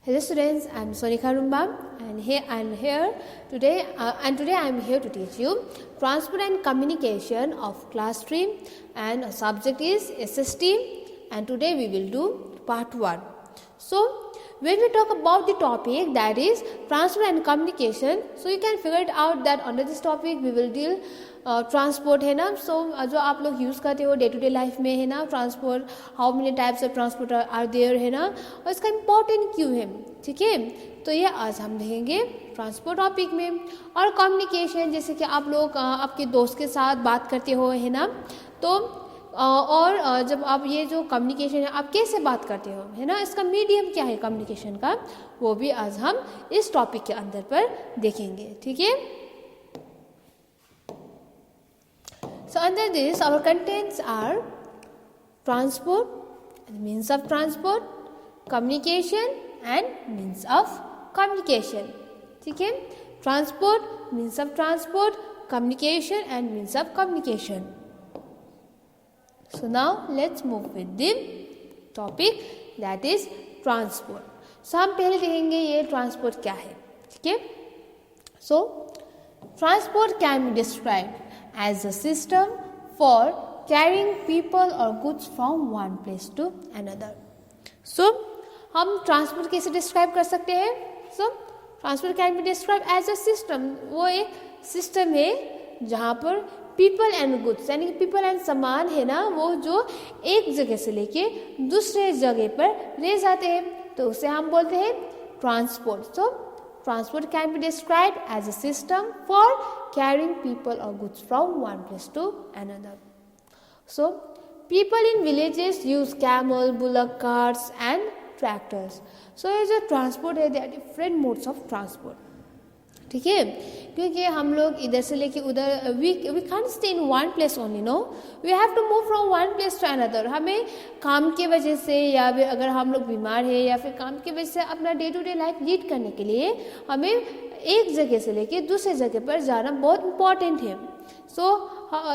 Hello students, I am Sonika Rumbam and here I am here today I am here to teach you transport and communication of class 3 and our subject is SST and today we will do part 1. So when we talk about the topic that is transport and communication, so you can figure it out that under this topic we will deal transport है ना. सो जो आप लोग use करते हो day to day life में है ना, transport, how many types of transport are there है ना, और इसका इम्पोर्टेंट क्यों है. ठीक है, तो ये आज हम देखेंगे ट्रांसपोर्ट टॉपिक में. और कम्युनिकेशन, जैसे कि आप लोग आपके दोस्त के साथ बात करते हो है ना, तो और जब आप ये जो कम्युनिकेशन है आप कैसे बात करते हो है ना, इसका मीडियम क्या है कम्युनिकेशन का, वो भी आज हम इस टॉपिक के अंदर पर देखेंगे. ठीक है. So under this our contents are transport, means of transport, communication and means of communication. ठीक है, transport, means of transport, communication and means of communication. So now let's move with the topic that is transport. So हम पहले देखेंगे ये transport क्या है. ठीक है. So transport can be described as a system for carrying people or goods from one place to another. So हम transport कैसे डिस्क्राइब कर सकते हैं. So transport can be describe as a system. वो एक सिस्टम है जहाँ पर पीपल एंड गुड्स यानी कि पीपल एंड सामान है ना, वो जो एक जगह से लेके दूसरे जगह पर ले जाते हैं, तो उसे हम बोलते हैं transport. So transport can be described as a system for carrying people or goods from one place to another. So, people in villages use camel, bullock carts and tractors. So, ये जो transport है, there are different modes of transport. ठीक है, क्योंकि हम लोग इधर से लेके उधर we can't stay in one place only, no, we have to move from one place to another. हमें काम की वजह से या फिर अगर हम लोग बीमार है या फिर काम की वजह से अपना day to day life lead करने के लिए हमें एक जगह से लेके दूसरे जगह पर जाना बहुत इम्पॉर्टेंट है. So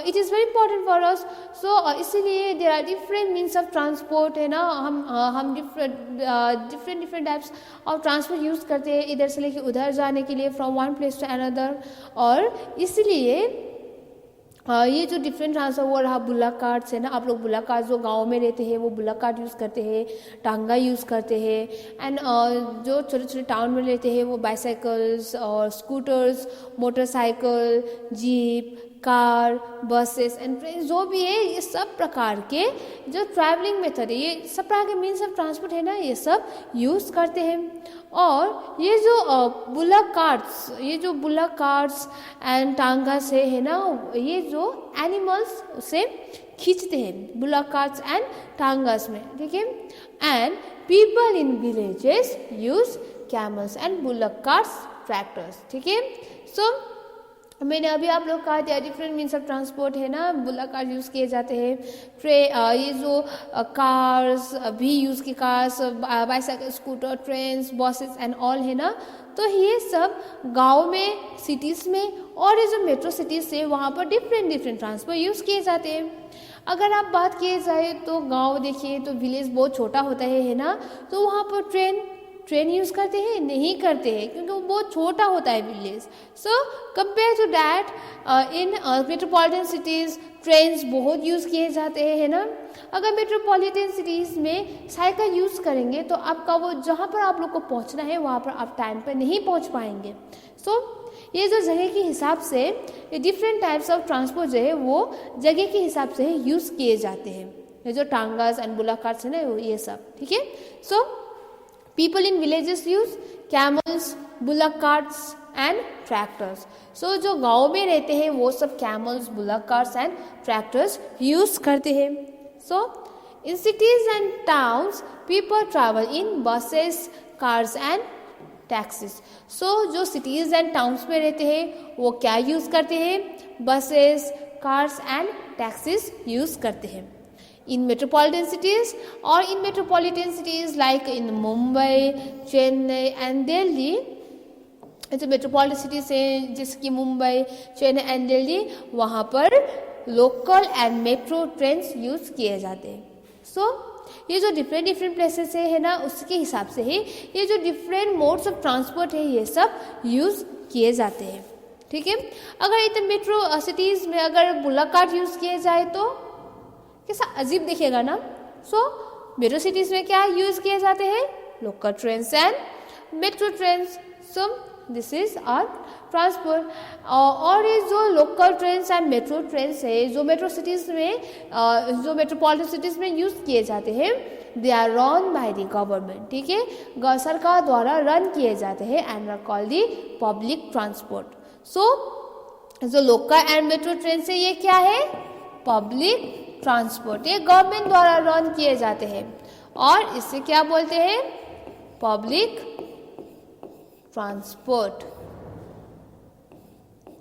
it is very important for us. So इसीलिए there are different means of transport है ना. हम different types of transport use करते हैं इधर से लेके उधर जाने के लिए, from one place to another. और इसलिए ये जो डिफरेंट ट्रांसपोर्ट वो रहा बुलक कार्ट्स है ना. आप लोग बुलक कार्ट जो गांव में रहते हैं वो बुलक कार्ट यूज़ करते हैं, टांगा यूज़ करते हैं. एंड जो छोटे छोटे टाउन में रहते हैं वो बाईसाइकिल्स और scooters, motorcycle, jeep, car, buses and train जो भी है, ये सब प्रकार के जो ट्रैवलिंग मेथड है, ये सब प्रकार के मीन्स ऑफ ट्रांसपोर्ट है ना, ये सब यूज़ करते हैं. और ये जो बुलक कार्ट्स एंड टांगास है ना, ये जो एनिमल्स उसे खींचते हैं बुलक कार्ट्स एंड टांगास में. ठीक है. And people in villages use camels and bullock carts, tractors. ठीक है. सो मैंने अभी आप लोग कहा था डिफरेंट मीन्स ऑफ ट्रांसपोर्ट है ना, बुलक कार यूज़ किए जाते हैं, ये जो कार्स भी यूज़ की, cars, bicycle, scooter, trains, buses and all है ना. तो ये सब गांव में, सिटीज़ में और ये जो मेट्रो सिटीज़ है वहाँ पर डिफरेंट ट्रांसपोर्ट यूज़ किए जाते हैं. अगर आप बात किए जाए तो गांव देखिए तो विलेज बहुत छोटा होता है ना, तो वहाँ पर ट्रेन यूज़ करते हैं नहीं करते हैं क्योंकि वो बहुत छोटा होता है village. So compare to that in metropolitan cities trains बहुत यूज़ किए जाते हैं है ना. अगर मेट्रोपॉलिटन सिटीज़ में साइकिल यूज़ करेंगे तो आपका वो जहाँ पर आप लोग को पहुँचना है वहाँ पर आप टाइम पर नहीं पहुँच पाएंगे. सो ये जो जगह के हिसाब से ये डिफरेंट टाइप्स ऑफ ट्रांसपोर्ट जो है वो जगह के हिसाब से यूज़ किए जाते हैं. ये जो टांगास एंड बुलक कार्ट्स है ना, ये सब. ठीक है. सो people in villages use camels, bullock carts and tractors. So जो गाँव में रहते हैं वो सब camels, bullock carts and tractors use करते हैं. So in cities and towns people travel in buses, cars and taxis. So जो cities and towns में रहते हैं वो क्या use करते हैं, buses, cars and taxis use करते हैं. In metropolitan cities like in Mumbai, Chennai and Delhi, जो मेट्रोपॉलिटन सिटीज़ हैं जैसे कि मुंबई, चेन्नई एंड दिल्ली, वहाँ पर local and metro trains use किए जाते हैं. सो ये जो डिफरेंट डिफरेंट प्लेसेस है ना, उसके हिसाब से ही ये जो डिफरेंट मोड्स ऑफ ट्रांसपोर्ट है ये सब यूज़ किए जाते हैं। ठीक है, अगर इतने मेट्रो सिटीज़ में अगर बुलेट कार्ट यूज़ किए जाए तो कैसा अजीब दिखेगा ना। सो मेट्रो सिटीज़ में क्या यूज़ किए जाते हैं? Local trains and metro trains. So this is our transport. और ये जो local trains and metro trains है जो मेट्रो सिटीज़ में जो मेट्रोपॉलिटन सिटीज़ में यूज़ किए जाते हैं, they are run by the government. ठीक है, सरकार द्वारा रन किए जाते हैं and are called the public transport. So जो लोकल एंड मेट्रो ट्रेन है ये क्या है? Public transport. ये गवर्नमेंट द्वारा रन किए जाते हैं और इससे क्या बोलते हैं? Public transport.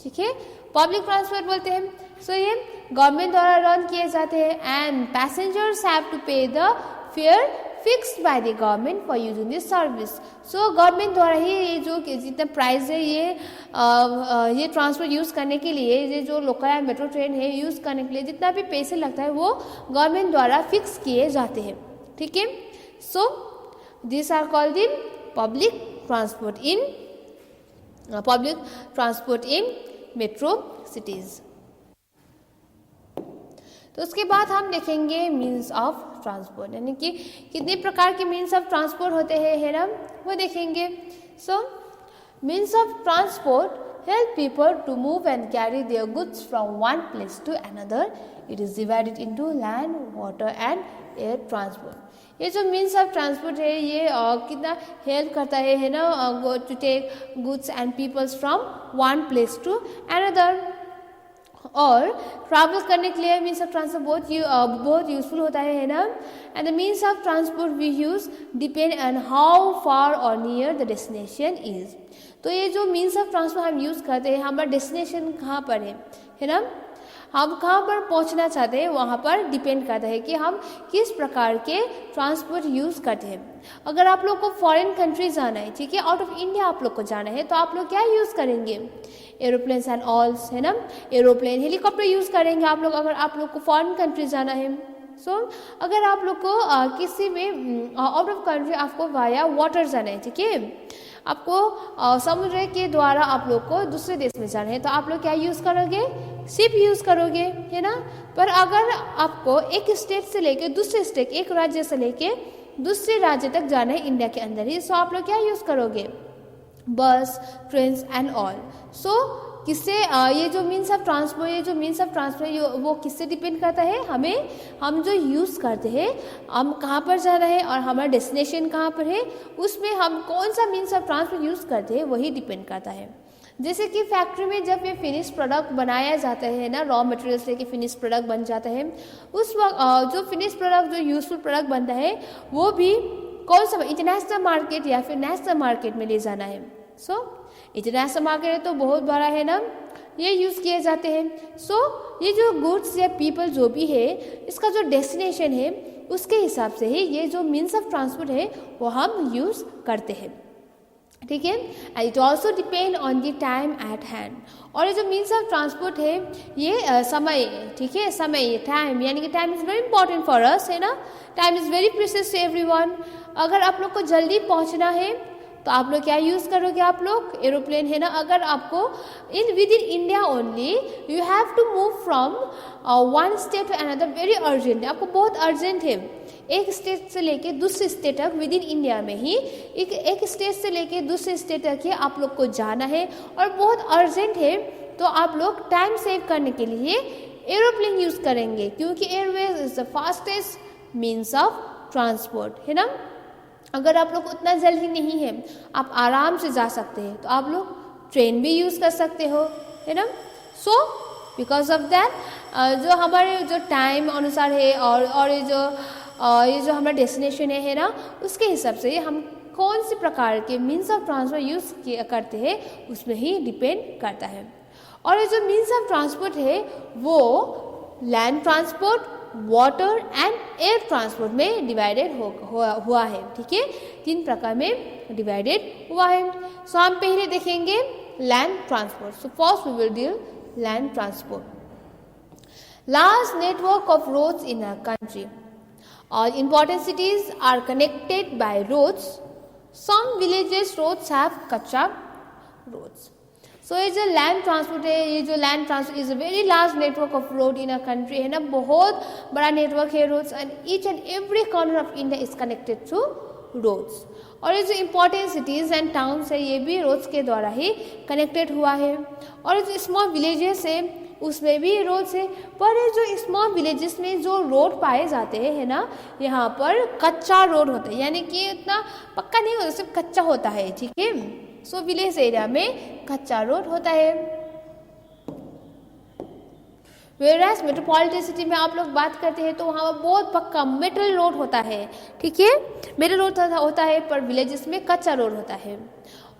ठीक है, पब्लिक ट्रांसपोर्ट बोलते हैं। सो ये गवर्नमेंट द्वारा रन किए जाते हैं एंड पैसेंजर्स हैव टू पे the fair fixed by the government for using this service. So government द्वारा ही ये जो जितना प्राइस है ये ट्रांसपोर्ट यूज़ करने के लिए, ये जो लोकल एंड मेट्रो ट्रेन है यूज़ करने के लिए जितना भी पैसे लगता है वो गवर्नमेंट द्वारा फिक्स किए जाते हैं। ठीक है, so this are called the public transport in metro cities. तो उसके बाद हम देखेंगे मीन्स ऑफ ट्रांसपोर्ट, यानी कि कितने प्रकार के मीन्स ऑफ ट्रांसपोर्ट होते हैं है ना, वो देखेंगे। So means of transport help people to move and carry their goods from one place to another. It is divided into land, water and air transport. ये जो मीन्स ऑफ ट्रांसपोर्ट है ये कितना हेल्प करता है ना, to take goods and peoples from one place to another. और travel करने के लिए मीन्स ऑफ ट्रांसपोर्ट बहुत यूजफुल होता है ना। And the means of transport we use depend on how far और नियर द डेस्टिनेशन इज। तो ये जो मीन्स ऑफ ट्रांसपोर्ट हम यूज़ करते हैं, हमारा डेस्टिनेशन कहाँ पर है ना, हम कहाँ पर पहुँचना चाहते हैं वहाँ पर डिपेंड करता है कि हम किस प्रकार के ट्रांसपोर्ट यूज़ करते हैं। अगर आप लोग को फॉरेन कंट्री जाना है, ठीक है, आउट ऑफ इंडिया आप लोग को जाना है, तो आप लोग क्या यूज़ करेंगे? एरोप्लेन्स एंड ऑल्स है ना, एरोप्लेन, हेलीकॉप्टर यूज़ करेंगे आप लोग अगर आप लोग को फॉरेन कंट्री जाना है। सो अगर आप लोग को किसी में आउट ऑफ कंट्री आपको वाया वाटर जाना है, ठीक है, आपको समुद्र के द्वारा आप लोग को दूसरे देश में जाना है, तो आप लोग क्या यूज़ करोगे? शिप यूज़ करोगे, है ना। पर अगर आपको एक स्टेट से लेके दूसरे स्टेट, एक राज्य से लेके दूसरे राज्य तक जाना है इंडिया के अंदर ही, सो आप लोग क्या यूज़ करोगे? बस, ट्रेन्स एंड ऑल। सो किससे ये जो मीन्स ऑफ ट्रांसपोर्ट वो किससे डिपेंड करता है? हम जो यूज़ करते हैं, हम कहाँ पर जा रहे हैं और हमारा डेस्टिनेशन कहाँ पर है, उसमें हम कौन सा मीन्स ऑफ ट्रांसपोर्ट यूज़ करते हैं वही डिपेंड करता है। जैसे कि फैक्ट्री में जब ये फिनिश प्रोडक्ट बनाया जाता है ना, रॉ मटेरियल्स लेके फिनिश प्रोडक्ट बन जाता है, उस वक्त जो फिनिश प्रोडक्ट जो यूजफुल प्रोडक्ट बनता है वो भी कौन सा इंटरनेशनल मार्केट या फिर नेशनल मार्केट में ले जाना है। सो इंटरनेशनल मार्केट तो बहुत बड़ा है ना, ये यूज़ किए जाते हैं। सो ये जो गुड्स या पीपल जो भी है, इसका जो डेस्टिनेशन है उसके हिसाब से ही ये जो मीन्स ऑफ ट्रांसपोर्ट है वो हम यूज़ करते हैं। ठीक है, and it also depend on the time eight hand. और ये जो मीन्स ऑफ ट्रांसपोर्ट है ये समय, ठीक है, समय, टाइम, यानी कि time is very important for us, है ना। Time is very precious to everyone. अगर आप लोग को जल्दी पहुंचना है तो आप लोग क्या यूज़ करोगे? आप लोग एरोप्लेन, है ना। अगर आपको within India only you have to move from one state to another, very urgent, आपको बहुत अर्जेंट है, एक स्टेट से लेके दूसरे स्टेट तक विद इन इंडिया में ही एक स्टेट से लेके दूसरे स्टेट तक ही आप लोग को जाना है और बहुत अर्जेंट है, तो आप लोग टाइम सेव करने के लिए एरोप्लेन यूज़ करेंगे, क्योंकि Airways is the fastest means of transport, है ना। अगर आप लोग उतना जल्दी नहीं है, आप आराम से जा सकते हैं, तो आप लोग ट्रेन भी यूज़ कर सकते हो, है ना। सो बिकॉज ऑफ दैट जो हमारे जो टाइम अनुसार है और ये जो हमारा डेस्टिनेशन है ना, उसके हिसाब से हम कौन से प्रकार के मीन्स ऑफ ट्रांसपोर्ट यूज़ करते हैं उसमें ही डिपेंड करता है। और ये जो मीन्स ऑफ ट्रांसपोर्ट है वो land transport, water and air transport में डिवाइडेड हुआ है, ठीक है, 3 प्रकार में डिवाइडेड हुआ है। सो हम पहले देखेंगे land transport. So first we will deal land transport. Large network of roads in a country. All important cities are connected by roads. Some villages roads have kacha roads. So ये जो land transport है, ये जो land transport is a very large network of road in a country, है ना, बहुत बड़ा network है roads, and each and every corner of India is connected through roads. और ये जो इम्पोर्टेंट सिटीज़ एंड टाउन्स है ये भी रोड्स के द्वारा ही कनेक्टेड हुआ है. और जो स्मॉल विलेजेस है उसमें भी रोड्स है, पर ये जो स्मॉल विलेजेस में जो रोड पाए जाते हैं, है ना, यहाँ पर कच्चा रोड होता है, यानी कि इतना पक्का नहीं होता, सिर्फ कच्चा होता है. ठीक है, सो विलेज एरिया में कच्चा रोड होता है. वेरास मेट्रोपॉलिटन सिटी में आप लोग बात करते हैं तो वहाँ पर बहुत पक्का मेटल रोड होता है. ठीक है, मेटल रोड होता है, पर विलेजेस में कच्चा रोड होता है.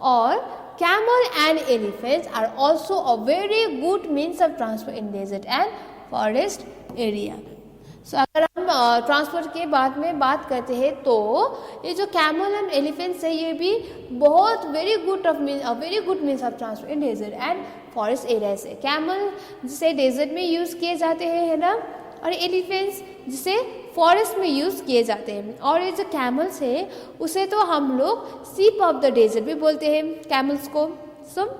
और camel and elephants are also a very good means of transport in desert and forest area. So अगर हम ट्रांसपोर्ट के बाद में बात करते हैं तो ये जो कैमल एंड एलिफेंट्स है ये भी बहुत very good means of transport in desert and forest area से. कैमल जिसे डेजर्ट में यूज़ किए जाते हैं, है ना, और एलिफेंट्स जिसे फॉरेस्ट में यूज़ किए जाते हैं. और ये जो कैमल्स है उसे तो हम लोग सीप ऑफ द डेजर्ट भी बोलते हैं कैमल्स को. सो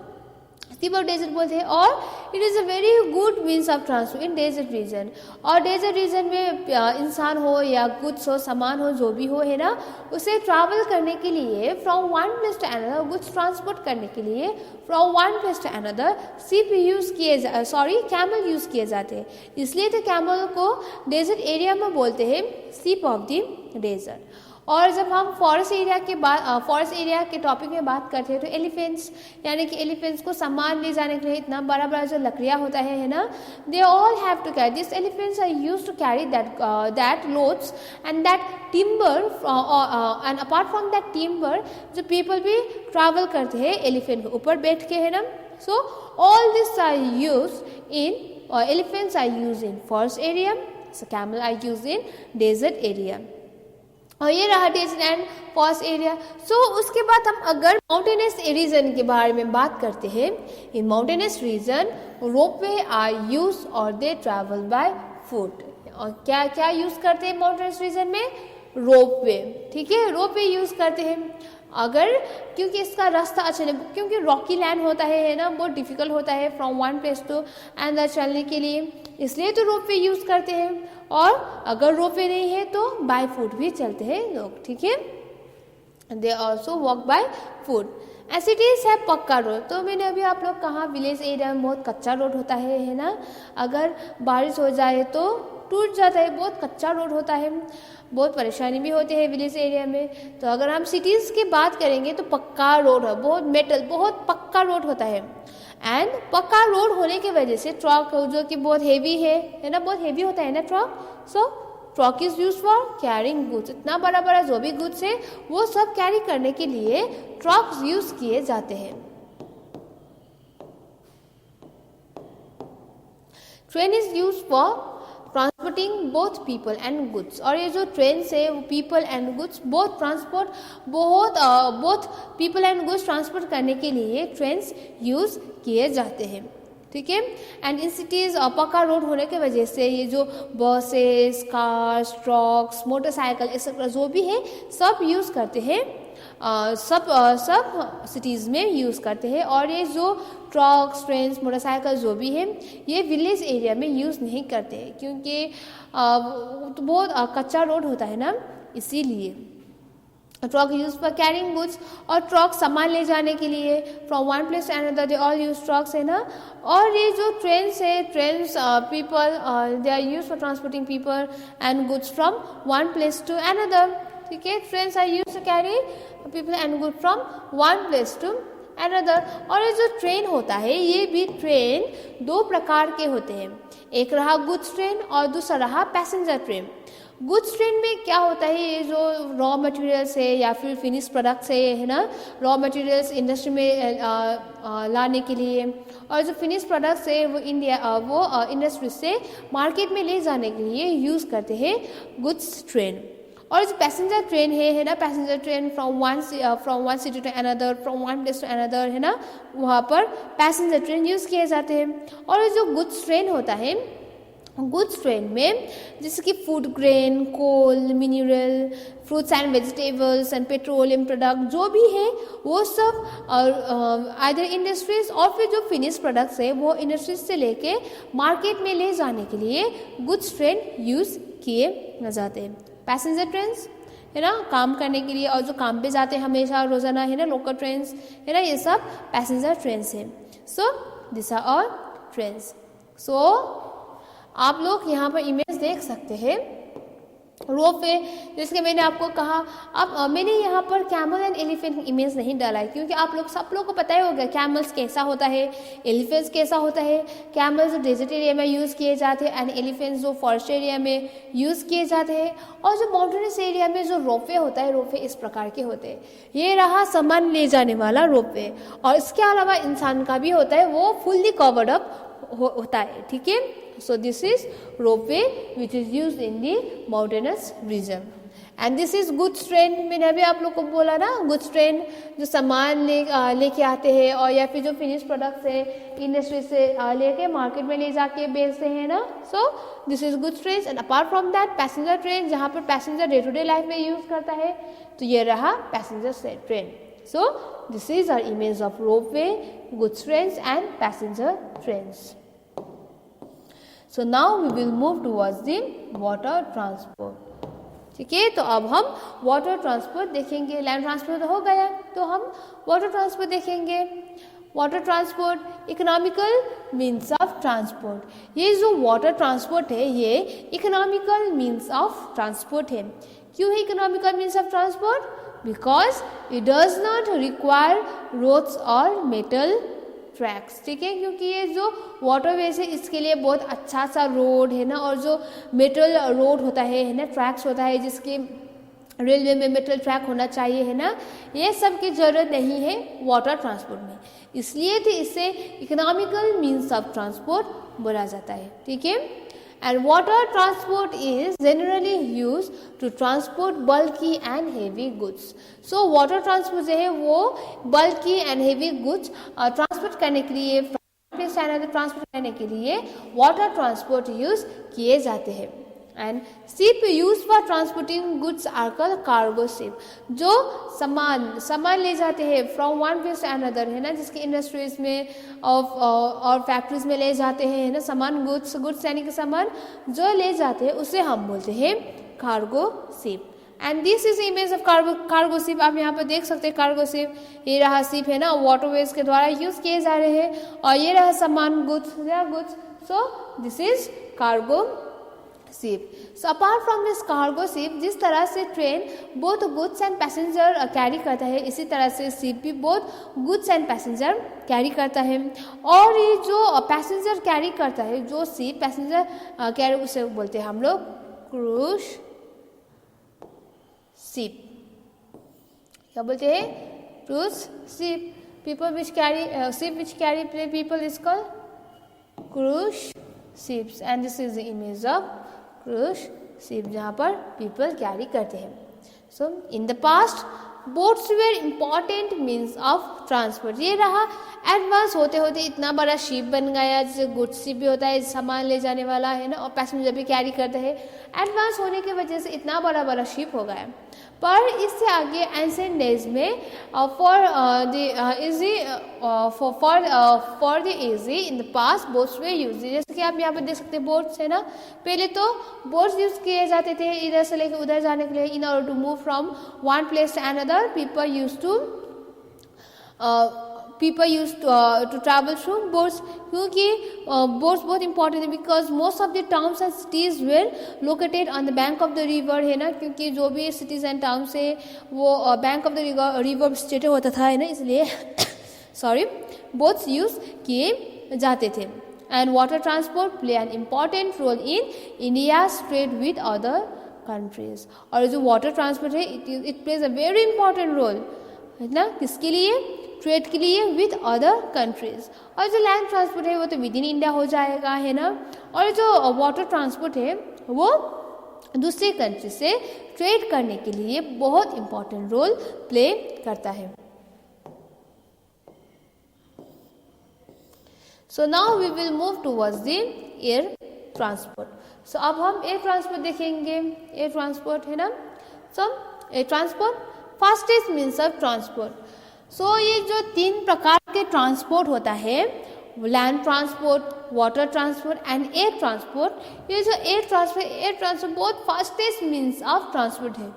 सीप ऑफ डेजर्ट बोलते हैं. और it is a very good means of transport in desert region. और डेजर्ट रीजन में इंसान हो या गुड्स हो, सामान हो, जो भी हो, है ना, उसे ट्रैवल करने के लिए from one place to another, goods transport करने के लिए from one place to another sheep camel use किए जाते हैं. इसलिए तो कैमल को डेजर्ट एरिया में बोलते हैं सीप ऑफ द डेजर्ट. और जब हम फॉरेस्ट एरिया के टॉपिक में बात करते हैं तो एलिफेंट्स, यानी कि एलिफेंट्स को सामान ले जाने के लिए इतना बड़ा बड़ा जो लकड़ियाँ होता है ना, they all have to carry this. Elephants are used to carry that loads and that timber, and apart from that timber जो पीपल भी ट्रैवल करते हैं एलिफेंट के ऊपर बैठ के, है ना. So all this are use in elephants are use in forest area, so camel are use in desert area. और ये रहा desert and forest area. So उसके बाद हम अगर माउंटेनस रीजन के बारे में बात करते हैं, in mountainous region ropeway are use और दे ट्रैवल बाय फुट. और क्या क्या यूज़ करते हैं माउंटेनस रीजन में? रोपवे. ठीक है, रोपवे यूज़ करते हैं. अगर क्योंकि इसका रास्ता अच्छा नहीं, क्योंकि रॉकी लैंड होता है ना, बहुत डिफिकल्ट होता है from one place to another चलने के लिए, इसलिए तो रोपवे यूज़ करते हैं. और अगर रोपवे नहीं है तो बाय फुट भी चलते हैं लोग. ठीक है, they also walk by foot. Cities है पक्का रोड. तो मैंने अभी आप लोग कहा विलेज एरिया में बहुत कच्चा रोड होता है ना, अगर बारिश हो जाए तो टूट जाता है, बहुत कच्चा रोड होता है, बहुत परेशानी भी होती है विलेज एरिया में. तो अगर हम सिटीज़ की बात करेंगे तो पक्का रोड है, बहुत पक्का रोड होता है. एंड पक्का रोड होने की वजह से ट्रक जो कि बहुत हेवी है ना, बहुत हेवी होता है ना truck. So truck is use for carrying goods. इतना बड़ा बड़ा जो भी गुड्स है वो सब कैरी करने के लिए ट्रक्स यूज किए जाते हैं. Train is use for transporting both people and goods. और ये जो ट्रेन से वो people and goods both people and goods transport करने के लिए ट्रेन्स यूज़ किए जाते हैं. ठीक है, एंड इन सिटीज़ पक्का रोड होने की वजह से ये जो buses, cars, trucks, motorcycle etcetera जो भी है सब यूज़ करते हैं, सब सिटीज़ में यूज़ करते हैं. और ये जो ट्रक्स, ट्रेन्स, मोटरसाइकिल जो भी है ये विलेज एरिया में यूज़ नहीं करते हैं, क्योंकि तो बहुत कच्चा रोड होता है ना, इसीलिए. Truck use for carrying goods. और ट्रक सामान ले जाने के लिए from one place to another, they all use trucks, है ना. और ये जो ट्रेन्स है, trains people they are use for transporting people and goods from one place to another. ठीक है, trains are use to carry people and good from one place to another. और ये जो ट्रेन होता है ये भी ट्रेन दो प्रकार के होते हैं. एक रहा गुड्स ट्रेन और दूसरा रहा पैसेंजर ट्रेन. गुड्स ट्रेन में क्या होता है, ये जो रॉ मटेरियल्स है या फिर फिनिश प्रोडक्ट्स है ना, रॉ मटेरियल्स इंडस्ट्री में लाने के लिए, और जो फिनिश प्रोडक्ट्स है वो इंडस्ट्री से मार्केट में ले जाने के लिए यूज़ करते हैं गुड्स ट्रेन. और जो पैसेंजर ट्रेन है ना, passenger train from one city to another, from one place to another, है ना, वहाँ पर पैसेंजर ट्रेन यूज़ किए जाते हैं. और जो गुड्स ट्रेन होता है गुड्स ट्रेड में जैसे कि food grain, coal, mineral, fruits and vegetables and petroleum product जो भी है वो सब और आइदर इंडस्ट्रीज और फिर जो फिनिश प्रोडक्ट्स है वो इंडस्ट्रीज से लेके मार्केट में ले जाने के लिए गुड्स ट्रेन यूज़ किए जाते हैं। पैसेंजर ट्रेन्स है ना, काम करने के लिए और जो काम पे जाते हैं हमेशा रोजाना है ना, लोकल ट्रेन्स है ना, ये सब पैसेंजर ट्रेन्स हैं। So this are all trains. So आप लोग यहाँ पर इमेज देख सकते हैं रोपवे, जिसके मैंने आपको कहा। अब मैंने यहाँ पर कैमल एंड एलिफेंट इमेज नहीं डाला है क्योंकि आप लोग सब लोग को पता ही होगा कैमल्स कैसा होता है, एलिफेंट्स कैसा होता है। कैमल्स जो डेजर्ट एरिया में यूज़ किए जाते हैं एंड एलिफेंट्स जो फॉरेस्ट एरिया में यूज़ किए जाते हैं। और जो माउंटेनस एरिया में जो रोपवे होता है, रोपवे इस प्रकार के होते हैं। ये रहा सामान ले जाने वाला रोपवे, और इसके अलावा इंसान का भी होता है, वो फुल्ली कवर्ड अप होता है। ठीक है, so this is ropeway which is used in the mountainous region and this is goods train। मैंने अभी आप लोग को बोला ना, goods train जो सामान लेके आते हैं और या फिर जो फिनिश प्रोडक्ट्स है इंडस्ट्री से लेके मार्केट में ले जाके बेचते हैं ना। so this is goods trains and apart from that passenger train जहाँ पर passenger day to day life में यूज करता है, तो ये रहा passenger train. so this is our image of ropeway, goods trains and passenger trains। So now we will move towards the water transport। ठीक है, तो अब हम वाटर ट्रांसपोर्ट देखेंगे। लैंड ट्रांसपोर्ट हो गया, तो हम वाटर ट्रांसपोर्ट देखेंगे। Water transport economical means of transport. ये जो वाटर ट्रांसपोर्ट है ये इकोनॉमिकल मीन्स ऑफ ट्रांसपोर्ट है। क्यों है economical means of transport? Because it does not require roads और मेटल ट्रैक्स। ठीक है, क्योंकि ये जो वाटरवेज है इसके लिए बहुत अच्छा सा रोड है ना, और जो मेटल रोड होता है ना, ट्रैक्स होता है जिसके रेलवे में मेटल ट्रैक होना चाहिए है ना, ये सब की जरूरत नहीं है वाटर ट्रांसपोर्ट में। इसलिए तो इसे इकोनॉमिकल मीन्स ऑफ ट्रांसपोर्ट बोला जाता है। ठीक है, and water transport is generally used to transport bulky and heavy goods। so water transport जो है वो bulky and heavy goods transport करने के लिए, ट्रांसपोर्ट करने के लिए वाटर ट्रांसपोर्ट यूज किए जाते हैं। And ship use for transporting goods are called cargo ship. जो सामान ले जाते हैं from one place to another है ना, जिसके इंडस्ट्रीज में और फैक्ट्रीज में ले जाते हैं है ना सामान, गुड्स यानी कि सामान जो ले जाते हैं उसे हम बोलते हैं cargo ship. And this is image of cargo ship. आप यहाँ पर देख सकते हैं कार्गो शिप, ये रहा शिप है ना, वाटरवेज के द्वारा यूज किए जा रहे हैं, और ये रहा सामान goods. So this is cargo ship. So apart from this cargo ship, जिस तरह से train both goods and passenger carry करता है, इसी तरह से शिप भी both goods and passenger carry करता है। और ये जो पैसेंजर कैरी करता है, जो शिप पैसेंजर कैरी, उसे बोलते हैं हम लोग क्रूज शिप। क्या बोलते हैं? Cruise ship. People which carry ship which carry people is called cruise ships and this is the image of cruise ship जहाँ पर पीपल कैरी करते हैं। So in the past boats were important means of transport. ये रहा advance होते होते इतना बड़ा शिप बन गया, जैसे गुड्स शिप भी होता है, सामान ले जाने वाला है ना, और पैसेंजर भी कैरी करते हैं। एडवांस होने की वजह से इतना बड़ा शिप हो गया। पर इससे आगे एंशिएंट डेज में for the easy in the past boats way use. जैसे कि आप यहाँ पर देख सकते हैं बोट्स है ना, पहले तो बोट्स यूज किए जाते थे इधर से लेकर उधर जाने के लिए, in order to move from one place to another. people used to travel through boats, क्योंकि boats बहुत important है because most of the towns and cities were located on the bank of the river है ना, क्योंकि जो भी cities and towns है वो bank of the river situated होता था है ना, इसलिए boats use किए जाते थे। and water transport play an important role in India's trade with other countries। और जो water transport है it plays a very important role है ना, किसके लिए? ट्रेड के लिए विद अदर कंट्रीज। और जो लैंड ट्रांसपोर्ट है वो तो विद इन इंडिया हो जाएगा है ना, और जो वाटर ट्रांसपोर्ट है वो दूसरे कंट्री से ट्रेड करने के लिए बहुत इंपॉर्टेंट रोल प्ले करता है। So now we will move towards the air transport. So अब हम एयर ट्रांसपोर्ट देखेंगे। एयर ट्रांसपोर्ट है ना, so air transport fastest means of transport. So ये जो 3 प्रकार के ट्रांसपोर्ट होता है, land transport, water transport and air transport, ये जो एयर ट्रांसपोर्ट बहुत फास्टेस्ट मीन्स ऑफ ट्रांसपोर्ट है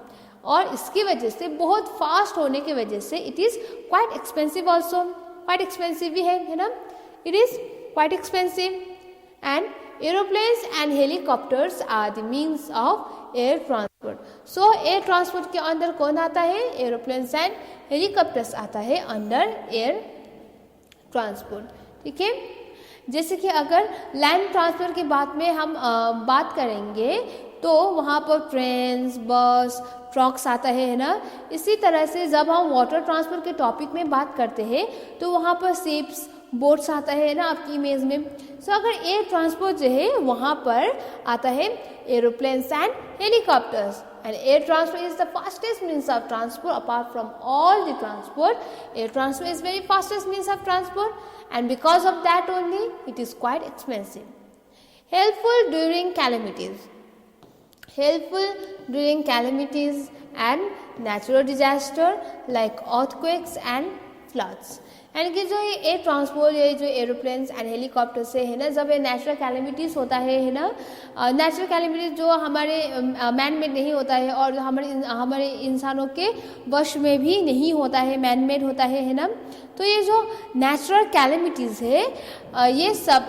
और इसकी वजह से, बहुत फास्ट होने की वजह से it is quite expensive also, quite expensive भी है ना, it is quite expensive. And aeroplanes and helicopters are the means of air transport. So air transport के अंदर कौन आता है, एरोप्लेन्स एंड हेलीकॉप्टर्स आता है अंडर एयर ट्रांसपोर्ट, ठीक है। जैसे कि अगर लैंड ट्रांसपोर्ट की बात में हम बात करेंगे तो वहाँ पर ट्रेन्स, बस, ट्रक्स आता है ना। इसी तरह से जब हम वाटर ट्रांसपोर्ट के टॉपिक में बात करते हैं तो वहाँ पर शिप्स, बोट्स आता है ना आपकी इमेज में। सो अगर एयर ट्रांसपोर्ट जो है वहाँ पर आता है aeroplanes and helicopters. And air transport is the fastest means of transport apart from all the transport. Air transport is very fastest means of transport and because of that only it is quite expensive. Helpful during calamities. Helpful during calamities and natural disaster like earthquakes and floods. यानी कि जो ये air transport, ये जो aeroplanes and helicopter से है ना, जब ये नेचुरल कैलेमिटीज़ होता है ना, नेचुरल कैलेमिटीज़ जो हमारे मैन मेड नहीं होता है और हमारे इंसानों के वश में भी नहीं होता है, मैन मेड होता है ना। तो ये जो नेचुरल कैलेमिटीज़ है, ये सब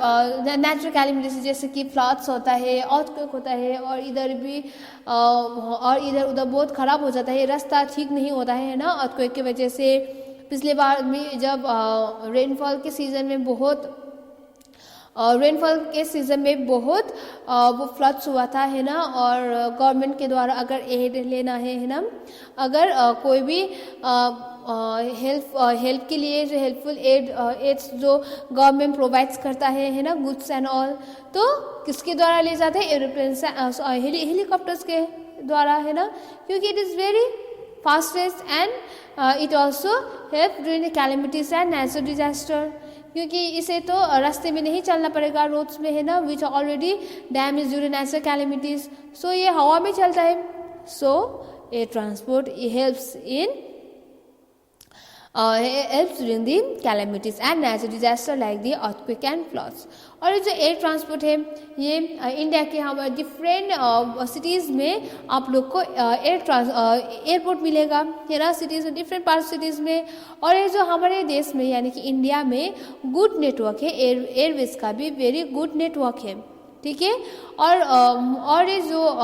नेचुरल कैलेमिटीज़ जैसे कि फ्लड्स होता है, अर्थक्वेक होता है और इधर भी और इधर उधर बहुत ख़राब हो जाता है, रास्ता ठीक नहीं होता है ना अर्थक्वेक की वजह से। पिछले बार में जब रेनफॉल के सीज़न में बहुत वो फ्लड्स हुआ था है ना, और गवर्नमेंट के द्वारा अगर एड लेना है ना, अगर कोई भी हेल्प के लिए जो हेल्पफुल एड्स जो गवर्नमेंट प्रोवाइड्स करता है ना, गुड्स एंड ऑल, तो किसके द्वारा ले जाते हैं, एरोप्लेन, हेलीकॉप्टर्स के द्वारा है ना, क्योंकि it is very fastest and it also help during the calamities and natural disaster, क्योंकि इसे तो रास्ते में नहीं चलना पड़ेगा, रोड्स में है ना, which already damage during natural calamities. So ये हवा में चलता है। So air transport helps during the calamities and natural disaster like the earthquake and floods। और जो एयर ट्रांसपोर्ट है ये इंडिया के हम डिफरेंट सिटीज़ में आप लोग को एयरपोर्ट मिलेगा है ना, सिटीज़ में, डिफरेंट पार्ट सिटीज़ में। और ये जो हमारे देश में यानी कि इंडिया में गुड नेटवर्क है, एयरवेज का भी वेरी गुड नेटवर्क है, ठीक है। और ये जो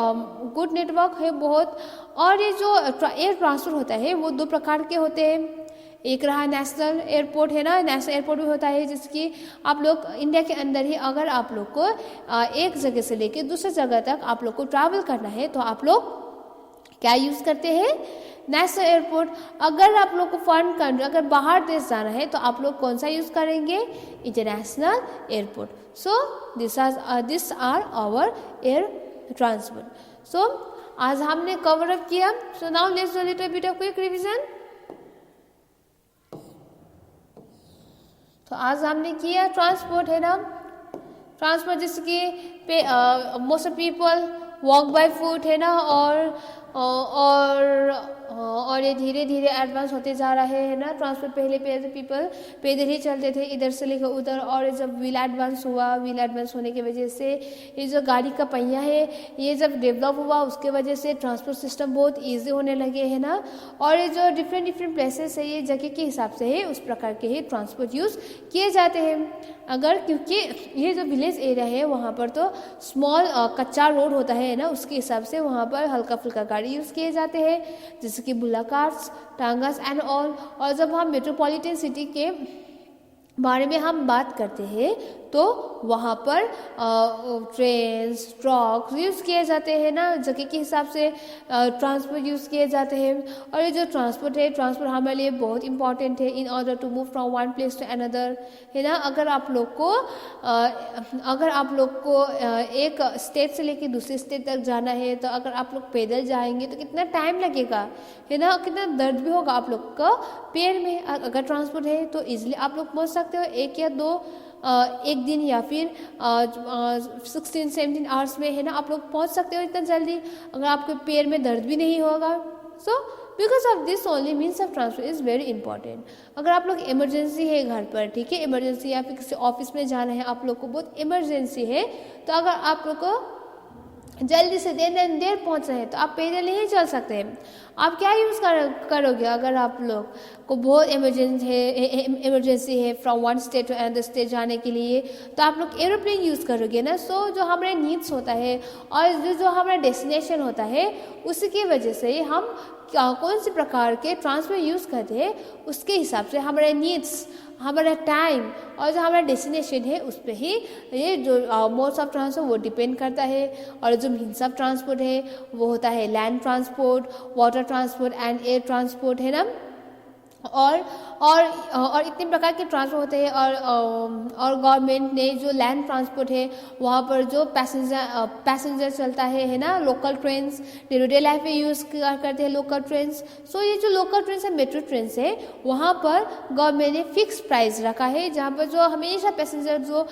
गुड नेटवर्क है बहुत, और ये जो एयर ट्रांसपोर्ट होता है वो 2 प्रकार के होते हैं। एक रहा नेशनल एयरपोर्ट है ना, नेशनल एयरपोर्ट भी होता है जिसकी आप लोग इंडिया के अंदर ही अगर आप लोग को एक जगह से लेकर दूसरी जगह तक आप लोग को ट्रैवल करना है तो आप लोग क्या यूज़ करते हैं, नेशनल एयरपोर्ट। अगर आप लोग को फॉरेन कंट्री, अगर बाहर देश जाना है तो आप लोग कौन सा यूज़ करेंगे, international airport. So this are our air transport. So आज हमने कवर अप किया। So now let's do little bit of quick revision. तो आज हमने किया ट्रांसपोर्ट है ना, ट्रांसपोर्ट जैसे कि most people walk by foot है ना, और ये धीरे धीरे एडवांस होते जा रहा है ना। ट्रांसपोर्ट पहले पीपल पैदल ही चलते थे इधर से लेकर उधर, और जब व्हील एडवांस हुआ, व्हील एडवांस होने की वजह से ये जो गाड़ी का पहिया है ये जब डेवलप हुआ उसके वजह से ट्रांसपोर्ट सिस्टम बहुत ईजी होने लगे है ना। और ये जो डिफरेंट प्लेसेस है ये जगह के हिसाब से है, उस प्रकार के ही ट्रांसपोर्ट यूज़ किए जाते हैं। अगर क्योंकि ये जो विलेज एरिया है वहाँ पर तो स्मॉल कच्चा रोड होता है ना, उसके हिसाब से वहाँ पर हल्का फुल्का गाड़ी यूज़ किए जाते हैं जैसे कि बुला कार्स, टांगास एंड ऑल। और जब हम मेट्रोपॉलिटन सिटी के बारे में हम बात करते हैं तो वहाँ पर ट्रेन्स, ट्रक्स यूज़ किए जाते हैं ना, जगह के हिसाब से ट्रांसपोर्ट यूज़ किए जाते हैं। और ये जो ट्रांसपोर्ट है, ट्रांसपोर्ट हमारे लिए बहुत इंपॉर्टेंट है in order to move from one place to another है ना। अगर आप लोग को एक स्टेट से लेकर दूसरे स्टेट तक जाना है तो अगर आप लोग पैदल जाएंगे तो कितना टाइम लगेगा है ना, कितना दर्द भी होगा आप लोग का पैर में। अगर ट्रांसपोर्ट है तो ईजिली आप लोग पहुँच सकते हो, 1 या 2 एक दिन या फिर 16-17 आवर्स में है ना आप लोग पहुंच सकते हो इतना जल्दी, अगर आपके पैर में दर्द भी नहीं होगा। So because of this only means of transport is very important. अगर आप लोग इमरजेंसी है घर पर, ठीक है, इमरजेंसी या फिर किसी ऑफिस में जाना है, आप लोग को बहुत इमरजेंसी है, तो अगर आप लोग को जल्दी से देर पहुंच रहे हैं तो आप पैदल नहीं चल सकते हैं। आप क्या यूज़ करोगे अगर आप लोग को बहुत इमरजेंसी है from one state to another state जाने के लिए, तो आप लोग एरोप्लेन यूज़ करोगे ना। सो जो हमारे नीड्स होता है और जो हमारा डेस्टिनेशन होता है, उसी की वजह से हम कौन से प्रकार के ट्रांसपोर्ट यूज़ करते हैं, उसके हिसाब से हमारे नीड्स, हमारा टाइम और जो हमारा डेस्टिनेशन है उस पर ही ये जो मोड्स ऑफ ट्रांसपोर्ट वो डिपेंड करता है। और जो मीन्स ऑफ ट्रांसपोर्ट है वो होता है land transport, water transport and air transport, है ना। और इतने प्रकार के ट्रांसपोर्ट होते हैं। और गवर्नमेंट ने जो लैंड ट्रांसपोर्ट है वहाँ पर जो पैसेंजर चलता है ना, local trains, day to day life में यूज़ करते हैं लोकल ट्रेन्स। सो ये जो लोकल ट्रेन्स है, मेट्रो ट्रेन्स है, वहाँ पर गवर्नमेंट ने फिक्स प्राइस रखा है, जहाँ पर जो हमेशा पैसेंजर जो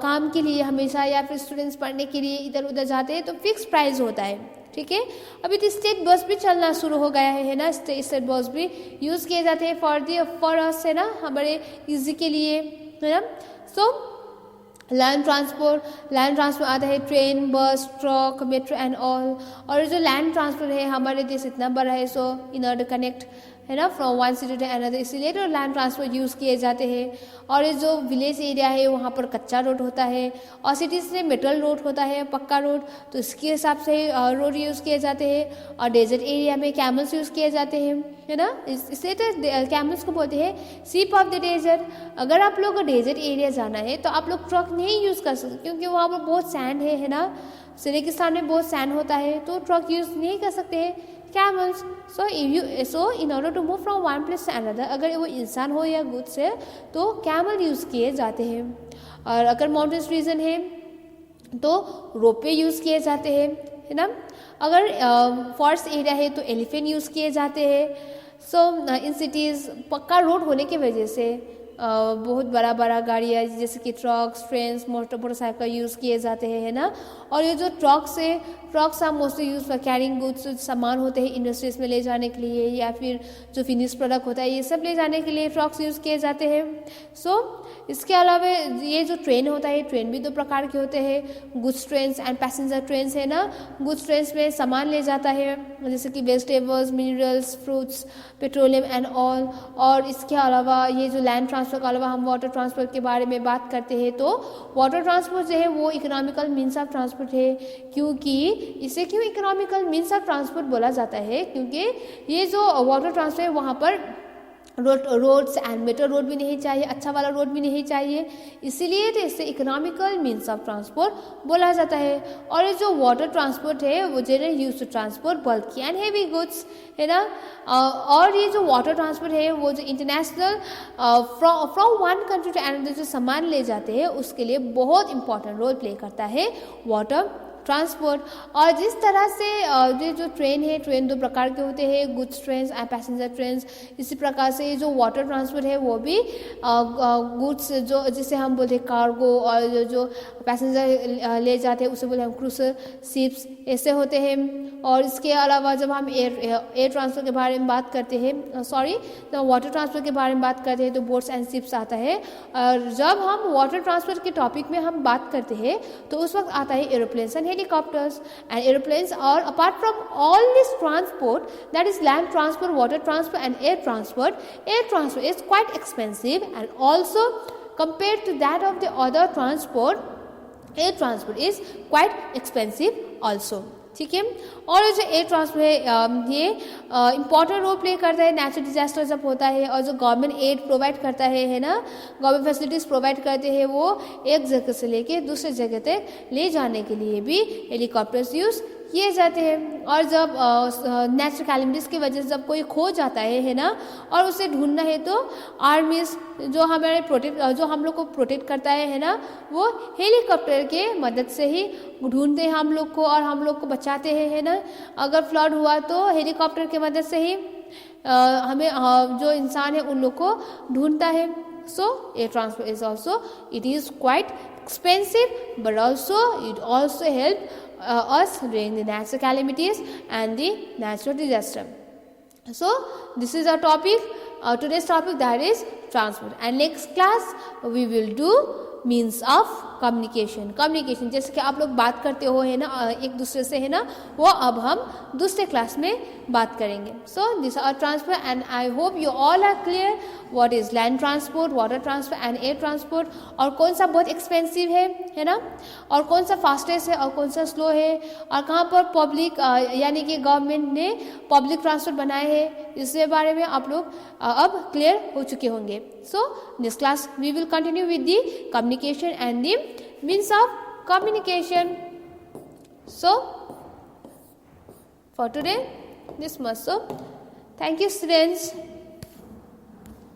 काम के लिए हमेशा या फिर स्टूडेंट्स पढ़ने के लिए इधर उधर जाते हैं तो फिक्स प्राइस होता है, ठीक है। अभी तो स्टेट बस भी चलना शुरू हो गया है ना, स्टेट बस भी यूज़ किए जाते हैं फॉर अस, है ना, हमारे इजी के लिए, है ना। सो लैंड ट्रांसपोर्ट आता है ट्रेन, बस, ट्रक, मेट्रो एंड ऑल। और जो लैंड ट्रांसपोर्ट है, हमारे देश इतना बड़ा है, सो इन ऑर्डर कनेक्ट, है ना, from one city to another, इसीलिए तो लैंड ट्रांसपोर्ट यूज़ किए जाते हैं। और ये जो विलेज एरिया है वहाँ पर कच्चा रोड होता है, और सिटीज़ में मेटल रोड होता है, पक्का रोड, तो इसके हिसाब से रोड यूज़ किए जाते हैं। और डेजर्ट एरिया में कैमल्स यूज़ किए जाते हैं, है ना, इसलिए तो कैमल्स को बोलते हैं सीप ऑफ द डेजर्ट। अगर आप लोग को डेजर्ट एरिया जाना है तो आप लोग ट्रक नहीं यूज़ कर सकते, क्योंकि वहाँ पर बहुत सैंड है ना, रेगिस्तान में बहुत सैंड होता है, तो ट्रक यूज़ नहीं कर सकते हैं, camels. So in order to move from one place to another, अगर वो इंसान हो या गुड्स है तो कैमल यूज़ किए जाते हैं। और अगर माउंटेन्स रीजन है तो रोपवे यूज़ किए जाते हैं, है ना। अगर फॉरेस्ट एरिया है तो एलिफेंट यूज़ किए जाते हैं। सो इन सिटीज़ पक्का रोड होने की वजह से बहुत बड़ा गाड़ियाँ जैसे कि ट्रक्स, ट्रेन्स, मोटरसाइकिल यूज़ किए जाते हैं, है ना। और ये जो trucks are mostly use for carrying goods, सामान होते हैं इंडस्ट्रीज में ले जाने के लिए, या फिर जो फिनिश प्रोडक्ट होता है ये सब ले जाने के लिए ट्रक्स यूज़ किए जाते हैं। सो इसके अलावा ये जो ट्रेन होता है, ट्रेन भी दो प्रकार के होते हैं, goods trains and passenger trains, है ना। गुड्स ट्रेन्स में सामान ले जाता है जैसे कि vegetables, minerals, fruits, petroleum and all. और इसके अलावा ये जो लैंड ट्रांसपोर्ट के अलावा हम वाटर ट्रांसपोर्ट के बारे में बात करते हैं, तो वाटर ट्रांसपोर्ट जो है वो इकोनॉमिकल मीन्स ऑफ ट्रांसपोर्ट है। क्योंकि इसे क्यों इकोनॉमिकल मीन्स ऑफ ट्रांसपोर्ट बोला जाता है, क्योंकि ये जो वाटर ट्रांसपोर्ट है वहाँ पर रोड्स एंड मेट्रो रोड भी नहीं चाहिए, अच्छा वाला रोड भी नहीं चाहिए, इसीलिए तो इसे इकोनॉमिकल मीन्स ऑफ ट्रांसपोर्ट बोला जाता है। और ये जो वाटर ट्रांसपोर्ट है वो generally use to transport bulky and heavy goods, है ना। और ये जो वाटर ट्रांसपोर्ट है वो जो international from one country to another जो सामान ले जाते हैं उसके लिए बहुत इंपॉर्टेंट रोल प्ले करता है वाटर ट्रांसपोर्ट। और जिस तरह से ये जो ट्रेन है, ट्रेन दो प्रकार के होते हैं, goods trains and passenger trains, इसी प्रकार से ये जो वाटर ट्रांसपोर्ट है वो भी गुड्स जो जिसे हम बोलते हैं कार्गो, और जो पैसेंजर ले जाते हैं उसे बोलते हैं क्रूजर शिप्स, ऐसे होते हैं। और इसके अलावा जब हम एयर ट्रांसपोर्ट के बारे में बात करते हैं, जब वाटर ट्रांसपोर्ट के बारे में बात करते हैं तो बोट्स एंड शिप्स आता है। और जब हम वाटर ट्रांसपोर्ट के टॉपिक में हम बात करते हैं तो उस वक्त आता है aeroplanes and helicopters. And airplanes are, apart from all this transport, that is land transport, water transport and air transport is quite expensive, and also compared to that of the other transport, air transport is quite expensive also. ठीक है। और जो air transport है ये important role play करता है natural disaster जब होता है, और जो गवर्नमेंट एड प्रोवाइड करता है ना, गवर्नमेंट फैसिलिटीज़ प्रोवाइड करते हैं, वो एक जगह से लेके दूसरे जगह तक ले जाने के लिए भी हेलीकॉप्टर्स यूज़ किए जाते हैं। और जब नेचुरल कैलेमिटीज़ की वजह से जब कोई खो जाता है ना, और उसे ढूंढना है तो आर्मीज जो हम लोग को प्रोटेक्ट करता है ना, वो हेलीकॉप्टर के मदद से ही ढूंढते हैं हम लोग को और हम लोग को बचाते हैं, है ना। अगर फ्लड हुआ तो हेलीकॉप्टर की मदद से ही हमें जो इंसान है उन लोग को ढूंढता है, So air transport is also, it is quite expensive, but also it also help us during the natural calamities and the natural disaster. So this is our topic, today's topic, that is transport. And next class we will do means of communication. Communication जैसे कि आप लोग बात करते हो है ना एक दूसरे से, है ना, वो अब हम दूसरे क्लास में बात करेंगे. So this are transport and I hope you all are clear what is land transport, water transport and air transport, और कौन सा बहुत एक्सपेंसिव है ना, और कौन सा फास्टेस्ट है और कौन सा स्लो है, और कहाँ पर पब्लिक यानी कि गवर्नमेंट ने पब्लिक ट्रांसपोर्ट बनाए हैं, इसके बारे में आप लोग अब क्लियर हो चुके होंगे. So this class we will continue with the communication and the means of communication. So for today this much. So thank you students.